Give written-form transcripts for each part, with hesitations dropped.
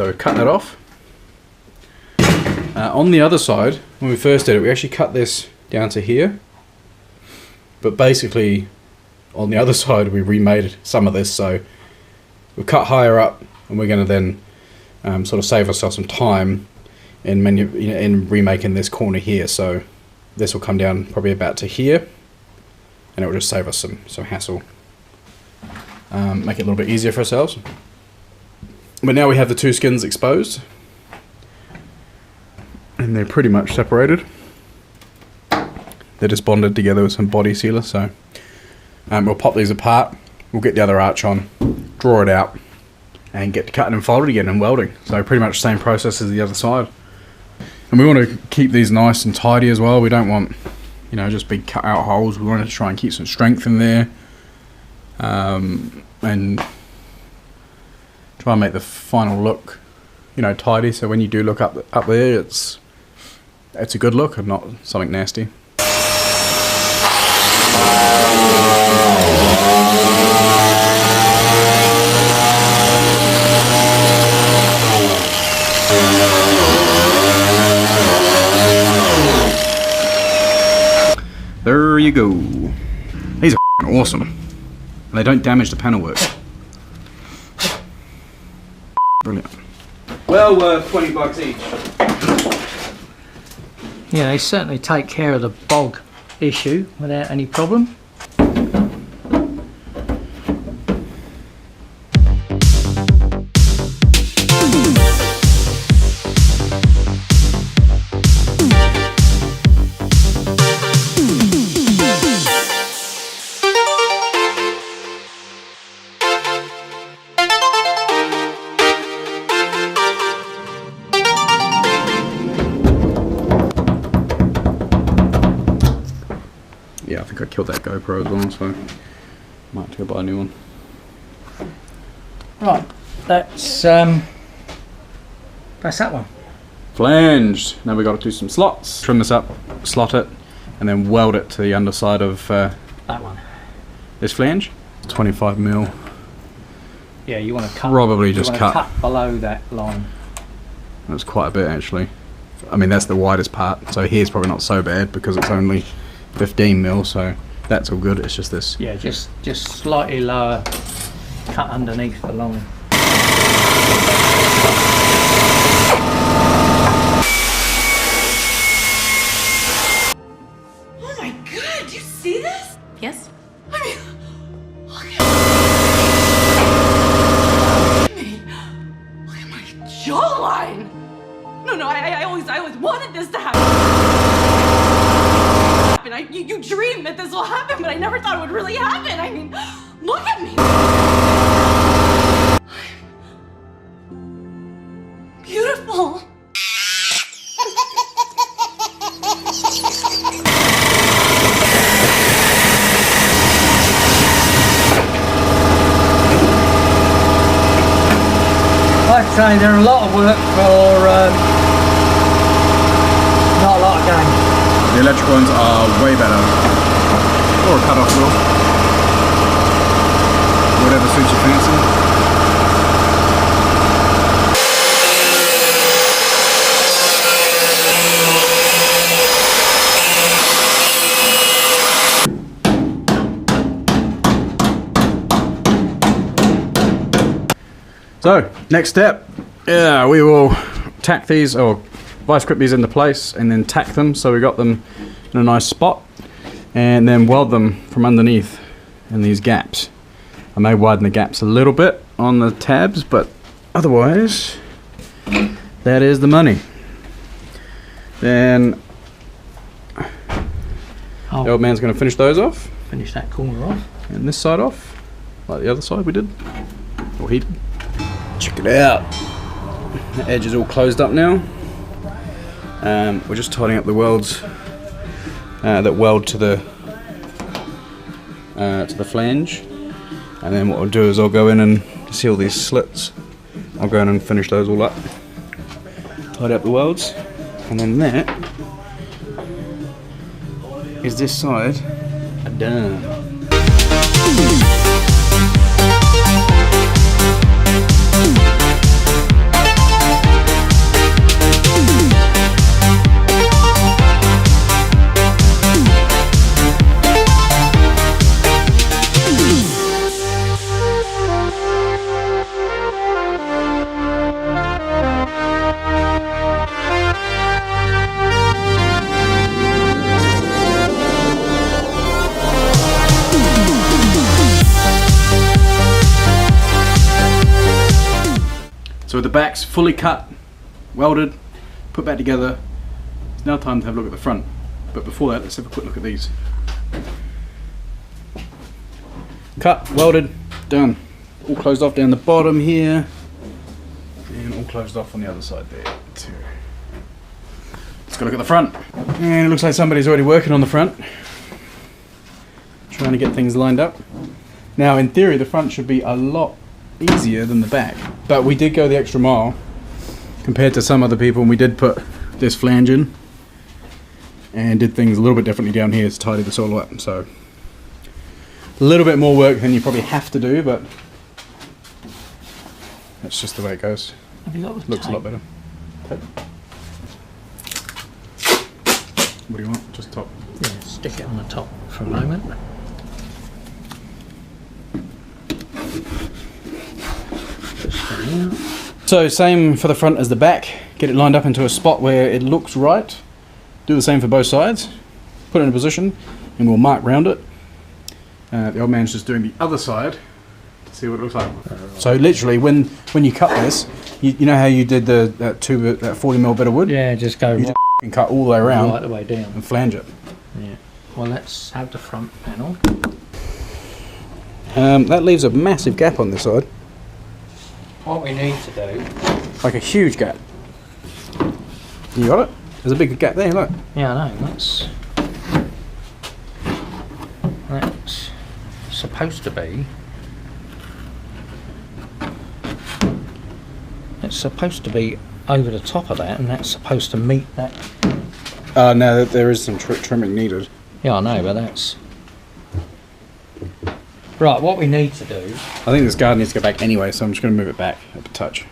So cut that off. On the other side, when we first did it, we actually cut this down to here. But basically, on the other side, we remade some of this. So we've cut higher up, and we're going to then sort of save ourselves some time in remaking this corner here. So this will come down probably about to here, and it will just save us some hassle. Make it a little bit easier for ourselves. But now we have the two skins exposed, and they're pretty much separated. They're just bonded together with some body sealer. So we'll pop these apart, we'll get the other arch on, draw it out, and get to cutting and folded again and welding. So pretty much the same process as the other side. And we want to keep these nice and tidy as well. We don't want, you know, just big cut out holes. We want to try and keep some strength in there, and try and make the final look, you know, tidy. So when you do look up there, it's a good look and not something nasty. There you go. These are awesome. And they don't damage the panel work. Brilliant. Well worth 20 bucks each. Yeah, they certainly take care of the bog issue without any problem. Yeah, I think I killed that GoPro as well, so might have to go buy a new one. Right, that's that one. Flanged. Now we got to do some slots. Trim this up, slot it, and then weld it to the underside of that one. This flange. 25 mil. Yeah, you want to cut. Probably just cut below that line. That's quite a bit actually. I mean, that's the widest part. So here's probably not so bad because it's only 15 mil, so that's all good. It's just this. Yeah, just slightly lower, cut underneath the line. Oh my god, do you see this? Yes. I mean, look at me. Look at my jawline. No, I always wanted this to happen. You dream that this will happen, but I never thought it would really happen. I mean, look at me. Beautiful. Like I say, they're a lot of work for not a lot of games. The electrical ones are way better. Or a cut-off wheel. Whatever suits your fancy. So, next step. Yeah, we will tack these, or vice grip these into place and then tack them so we got them in a nice spot, and then weld them from underneath in these gaps. I may widen the gaps a little bit on the tabs, but otherwise that is the money. Then the old man's going to finish those off. Finish that corner off. And this side off, like the other side we did, or he did. Check it out. The edge is all closed up now. We're just tightening up the welds that weld to the flange, and then what I'll do is I'll go in and seal these slits. I'll go in and finish those all up, tidy up the welds, and then that is this side done. So the back's fully cut, welded, put back together. It's now time to have a look at the front. But before that, let's have a quick look at these. Cut, welded, done. All closed off down the bottom here. And all closed off on the other side there too. Let's go look at the front. And it looks like somebody's already working on the front. Trying to get things lined up. Now in theory the front should be a lot easier than the back. But we did go the extra mile compared to some other people, and we did put this flange in and did things a little bit differently down here to tidy this all up. So a little bit more work than you probably have to do, but that's just the way it goes. Have you got the Looks tape? a lot better. Tape. What do you want? Just top. Yeah, stick it on the top for a moment. Just for now. So same for the front as the back. Get it lined up into a spot where it looks right. Do the same for both sides. Put it in a position and we'll mark round it. The old man's just doing the other side to see what it looks like. So literally when you cut this, you know how you did that 40mm bit of wood? Yeah, just go You right, just cut all the way around right the way down. and flange it. Yeah. Well, let's have the front panel. That leaves a massive gap on this side. What we need to do... Like a huge gap. You got it? There's a big gap there, look. Yeah, I know. That's supposed to be... It's supposed to be over the top of that, and that's supposed to meet that. No, there is some trimming needed. Yeah, I know, but that's... Right, what we need to do... I think this guard needs to go back anyway, so I'm just going to move it back a touch.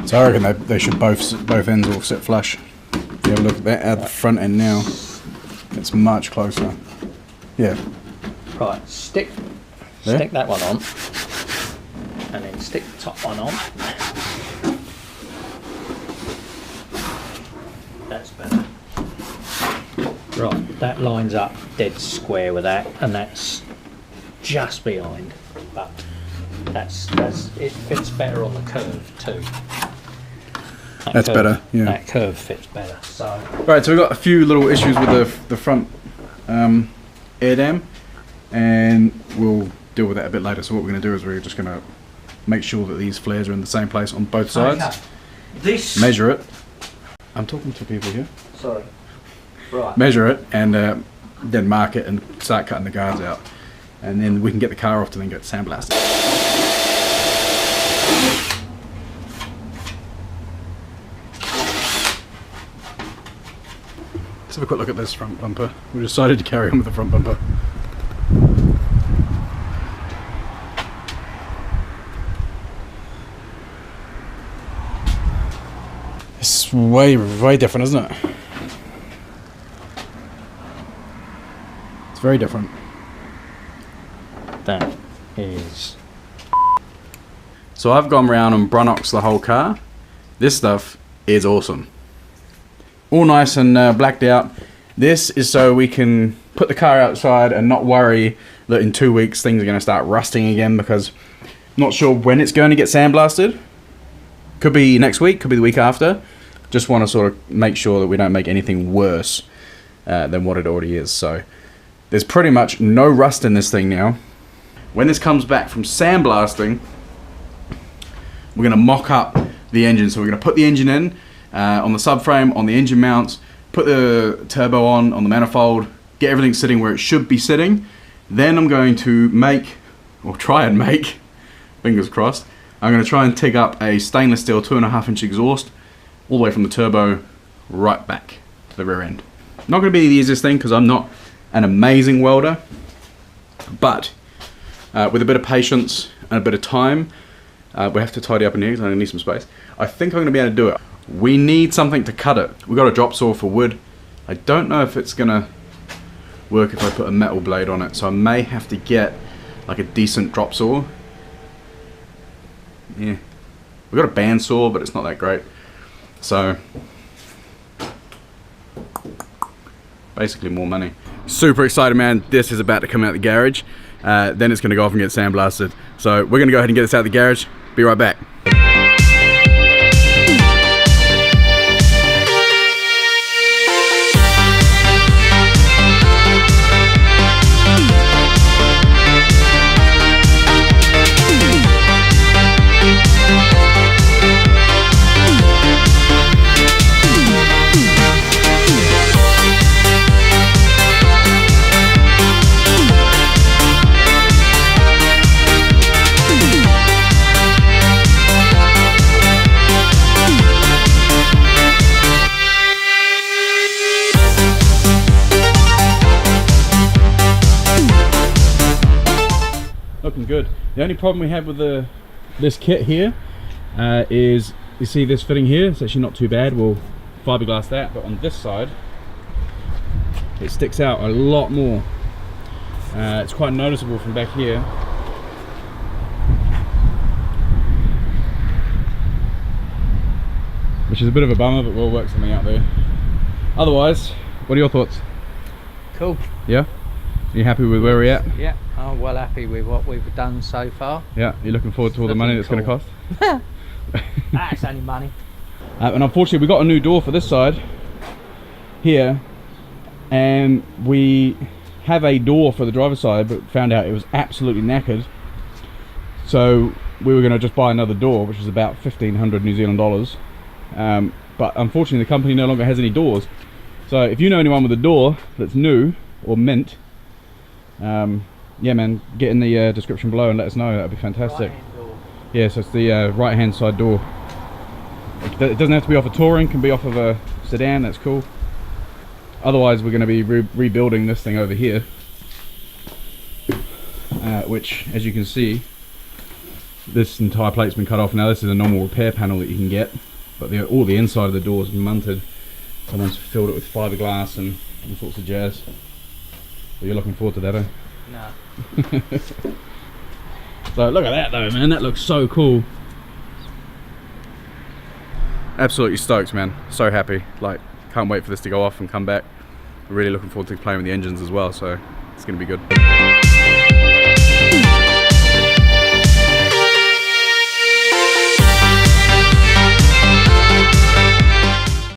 So I reckon they should both ends all sit flush. If you have a look at that at the front end now, it's much closer. Yeah. Right, stick There? that one on, and then stick the top one on. That's better. Right, that lines up dead square with that, and that's just behind, but it fits better on the curve too. That's better, yeah. That curve fits better. So Right, so we've got a few little issues with the front air dam, and we'll deal with that a bit later. So what we're going to do is we're just going to make sure that these flares are in the same place on both sides. okay. This Measure it. I'm talking to people here. sorry. Right. Measure it and then mark it and start cutting the guards out, and then we can get the car off to then get sandblasted. Let's have a quick look at this front bumper. We decided to carry on with the front bumper. It's way different, isn't it? It's very different. That is So I've gone round and Brunox the whole car. This stuff is awesome. All nice and blacked out. This is so we can put the car outside and not worry that in 2 weeks things are going to start rusting again, because I'm not sure when it's going to get sandblasted. Could be next week, could be the week after. Just want to sort of make sure that we don't make anything worse than what it already is. So there's pretty much no rust in this thing now. When this comes back from sandblasting, we're going to mock up the engine. So we're going to put the engine in on the subframe, on the engine mounts, put the turbo on the manifold, get everything sitting where it should be sitting. Then I'm going to make, or try and make, fingers crossed, I'm going to try and TIG up a stainless steel 2.5-inch exhaust all the way from the turbo right back to the rear end. Not going to be the easiest thing because I'm not an amazing welder, but with a bit of patience and a bit of time, we have to tidy up in here because I'm going to need some space. I think I'm going to be able to do it. We need something to cut it. We've got a drop saw for wood. I don't know if it's going to work if I put a metal blade on it, so I may have to get like a decent drop saw. Yeah, we've got a bandsaw, but it's not that great. So basically more money. Super excited, man. This is about to come out the garage. then it's going to go off and get sandblasted. So we're going to go ahead and get this out of the garage. Be right back. Looking good. The only problem we have with this kit here is, you see this fitting here, it's actually not too bad. We'll fiberglass that, but on this side it sticks out a lot more. It's quite noticeable from back here. Which is a bit of a bummer, but we'll work something out there. Otherwise, what are your thoughts? Cool. Yeah? Are you happy with where we're at? Yeah, I'm well happy with what we've done so far. Yeah, you're looking forward to all the money that's going to cost? That's only money. And unfortunately we got a new door for this side here, and we have a door for the driver's side, but found out it was absolutely knackered. So we were going to just buy another door, which is about 1,500 New Zealand dollars. But unfortunately the company no longer has any doors. So if you know anyone with a door that's new or mint, yeah man, get in the description below and let us know. That'd be fantastic. Yeah, so it's the right hand side door. It doesn't have to be off a touring, can be off of a sedan. That's cool. Otherwise we're going to be rebuilding this thing over here, which, as you can see, this entire plate's been cut off. Now this is a normal repair panel that you can get, but all the inside of the door is munted. Someone's filled it with fiberglass and all sorts of jazz. So you're looking forward to that, eh? No. So look at that though, man. That looks so cool. Absolutely stoked, man. So happy. Like, can't wait for this to go off and come back. Really looking forward to playing with the engines as well, so it's going to be good.